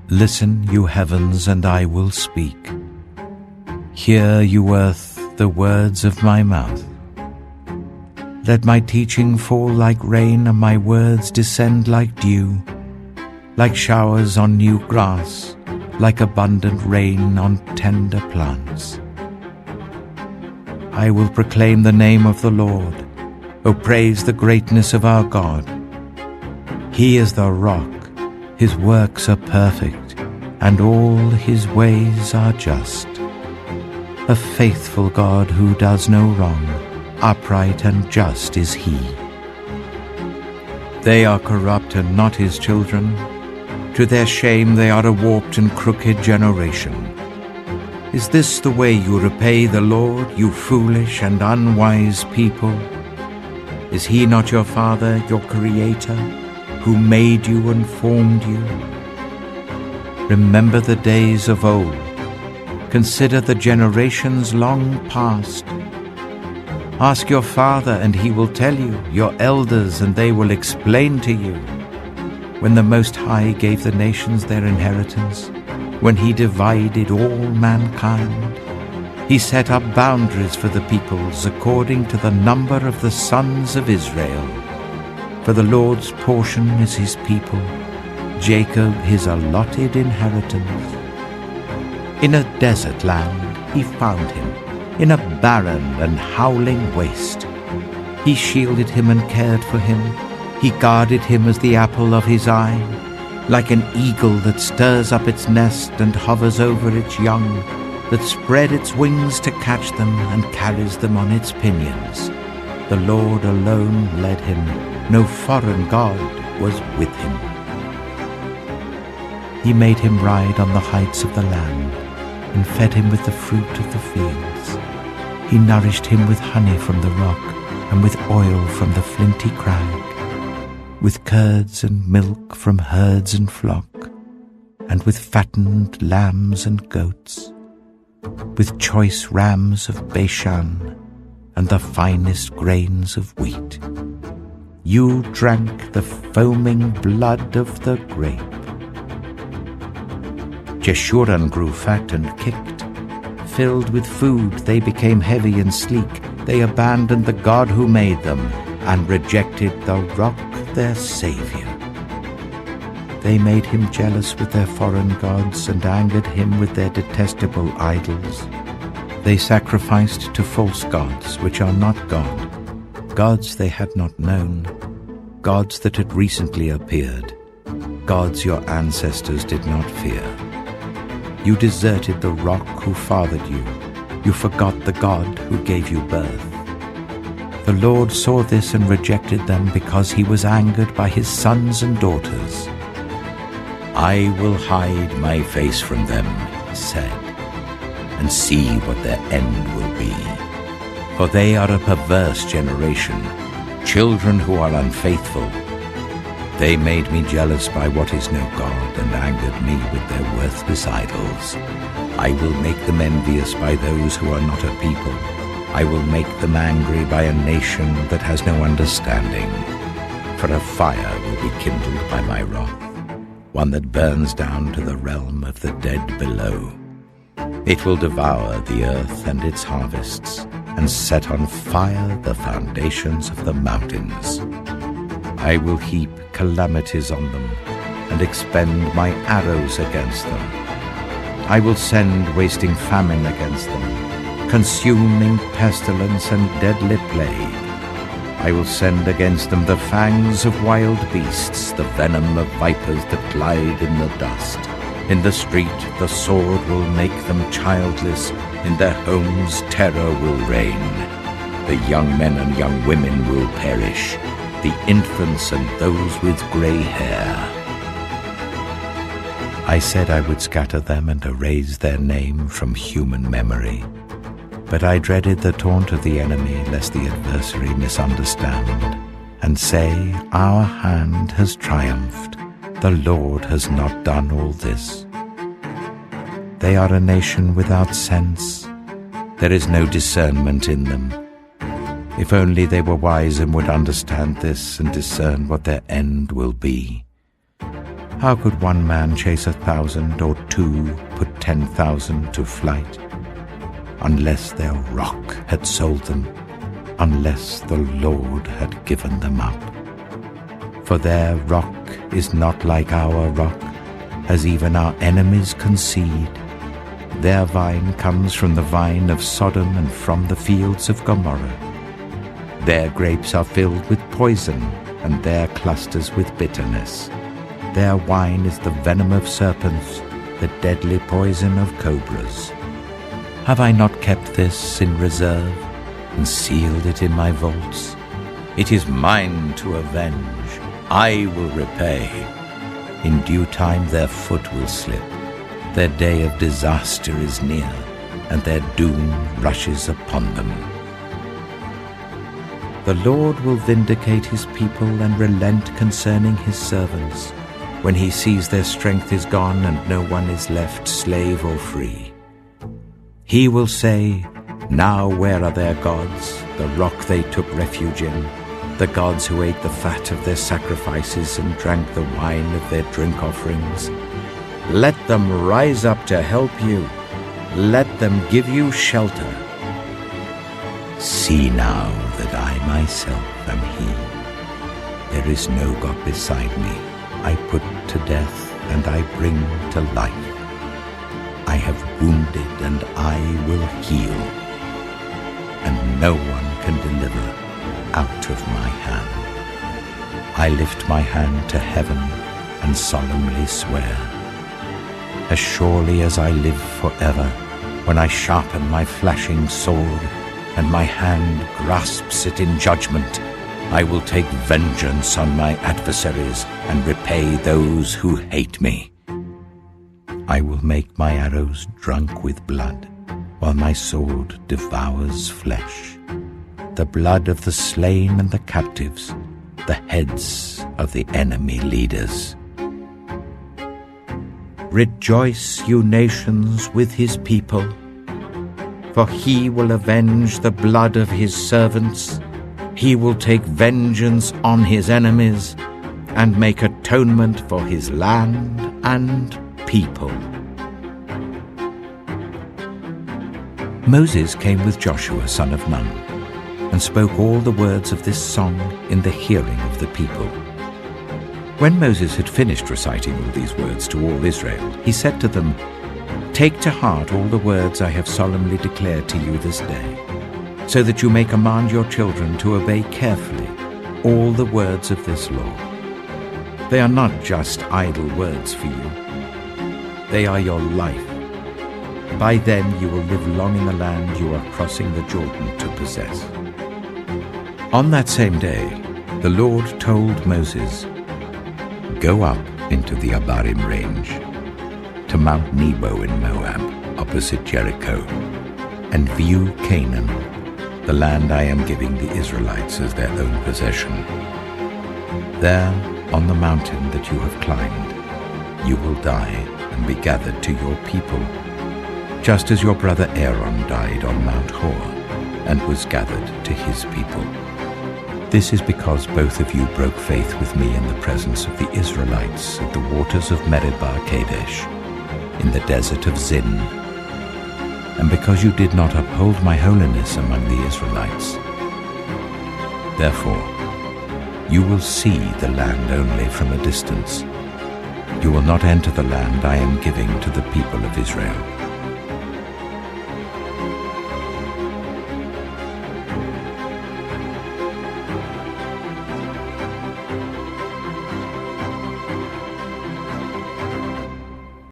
Listen, you heavens, and I will speak. Hear, you earth, the words of my mouth. Let my teaching fall like rain, and my words descend like dew, like showers on new grass, like abundant rain on tender plants. I will proclaim the name of the Lord. O praise the greatness of our God. He is the rock, his works are perfect, and all his ways are just. A faithful God who does no wrong, upright and just is he. They are corrupt and not his children. To their shame they are a warped and crooked generation. Is this the way you repay the Lord, you foolish and unwise people? Is he not your Father, your Creator, who made you and formed you? Remember the days of old. Consider the generations long past. Ask your father, and he will tell you, your elders, and they will explain to you. When the Most High gave the nations their inheritance, when he divided all mankind, he set up boundaries for the peoples according to the number of the sons of Israel. For the Lord's portion is his people, Jacob his allotted inheritance. In a desert land he found him, in a barren and howling waste. He shielded him and cared for him. He guarded him as the apple of his eye. Like an eagle that stirs up its nest and hovers over its young, that spread its wings to catch them and carries them on its pinions. The Lord alone led him. No foreign god was with him. He made him ride on the heights of the land and fed him with the fruit of the fields. He nourished him with honey from the rock and with oil from the flinty crag, with curds and milk from herds and flock, and with fattened lambs and goats, with choice rams of Bashan and the finest grains of wheat. You drank the foaming blood of the grape. Jeshurun grew fat and kicked. Filled with food, they became heavy and sleek. They abandoned the God who made them and rejected the rock, their Savior. They made him jealous with their foreign gods and angered him with their detestable idols. They sacrificed to false gods, which are not God, gods they had not known, gods that had recently appeared, gods your ancestors did not fear. You deserted the rock who fathered you. You forgot the God who gave you birth. The Lord saw this and rejected them because he was angered by his sons and daughters. I will hide my face from them, he said, and see what their end will be. For they are a perverse generation, children who are unfaithful. They made me jealous by what is no God and angered me with their worthless idols. I will make them envious by those who are not a people. I will make them angry by a nation that has no understanding. For a fire will be kindled by my wrath, one that burns down to the realm of the dead below. It will devour the earth and its harvests, and set on fire the foundations of the mountains. I will heap calamities on them, and expend my arrows against them. I will send wasting famine against them, consuming pestilence and deadly plague. I will send against them the fangs of wild beasts, the venom of vipers that glide in the dust. In the street the sword will make them childless, in their homes terror will reign. The young men and young women will perish, the infants and those with grey hair. I said I would scatter them and erase their name from human memory, but I dreaded the taunt of the enemy, lest the adversary misunderstand and say, our hand has triumphed, the Lord has not done all this. They are a nation without sense. There is no discernment in them. If only they were wise and would understand this and discern what their end will be. How could one man chase 1,000, or two put 10,000 to flight? Unless their rock had sold them, unless the Lord had given them up. For their rock is not like our rock, as even our enemies concede. Their vine comes from the vine of Sodom and from the fields of Gomorrah. Their grapes are filled with poison, and their clusters with bitterness. Their wine is the venom of serpents, the deadly poison of cobras. Have I not kept this in reserve, and sealed it in my vaults? It is mine to avenge, I will repay. In due time their foot will slip. Their day of disaster is near, and their doom rushes upon them. The Lord will vindicate his people and relent concerning his servants, when he sees their strength is gone and no one is left, slave or free. He will say, "Now where are their gods, the rock they took refuge in, the gods who ate the fat of their sacrifices and drank the wine of their drink offerings? Let them rise up to help you. Let them give you shelter. See now that I myself am he. There is no God beside me. I put to death and I bring to life. I have wounded and I will heal, and no one can deliver out of my hand. I lift my hand to heaven and solemnly swear, as surely as I live forever, when I sharpen my flashing sword and my hand grasps it in judgment, I will take vengeance on my adversaries and repay those who hate me. I will make my arrows drunk with blood, while my sword devours flesh, the blood of the slain and the captives, the heads of the enemy leaders. Rejoice, you nations, with his people, for he will avenge the blood of his servants. He will take vengeance on his enemies and make atonement for his land and people. Moses came with Joshua son of Nun, and spoke all the words of this song in the hearing of the people. When Moses had finished reciting all these words to all Israel, he said to them, "Take to heart all the words I have solemnly declared to you this day, so that you may command your children to obey carefully all the words of this law. They are not just idle words for you. They are your life. By them you will live long in the land you are crossing the Jordan to possess." On that same day, the Lord told Moses, "Go up into the Abarim range, to Mount Nebo in Moab, opposite Jericho, and view Canaan, the land I am giving the Israelites as their own possession. There, on the mountain that you have climbed, you will die and be gathered to your people, just as your brother Aaron died on Mount Hor and was gathered to his people. This is because both of you broke faith with me in the presence of the Israelites at the waters of Meribah Kadesh, in the desert of Zin, and because you did not uphold my holiness among the Israelites. Therefore, you will see the land only from a distance. You will not enter the land I am giving to the people of Israel.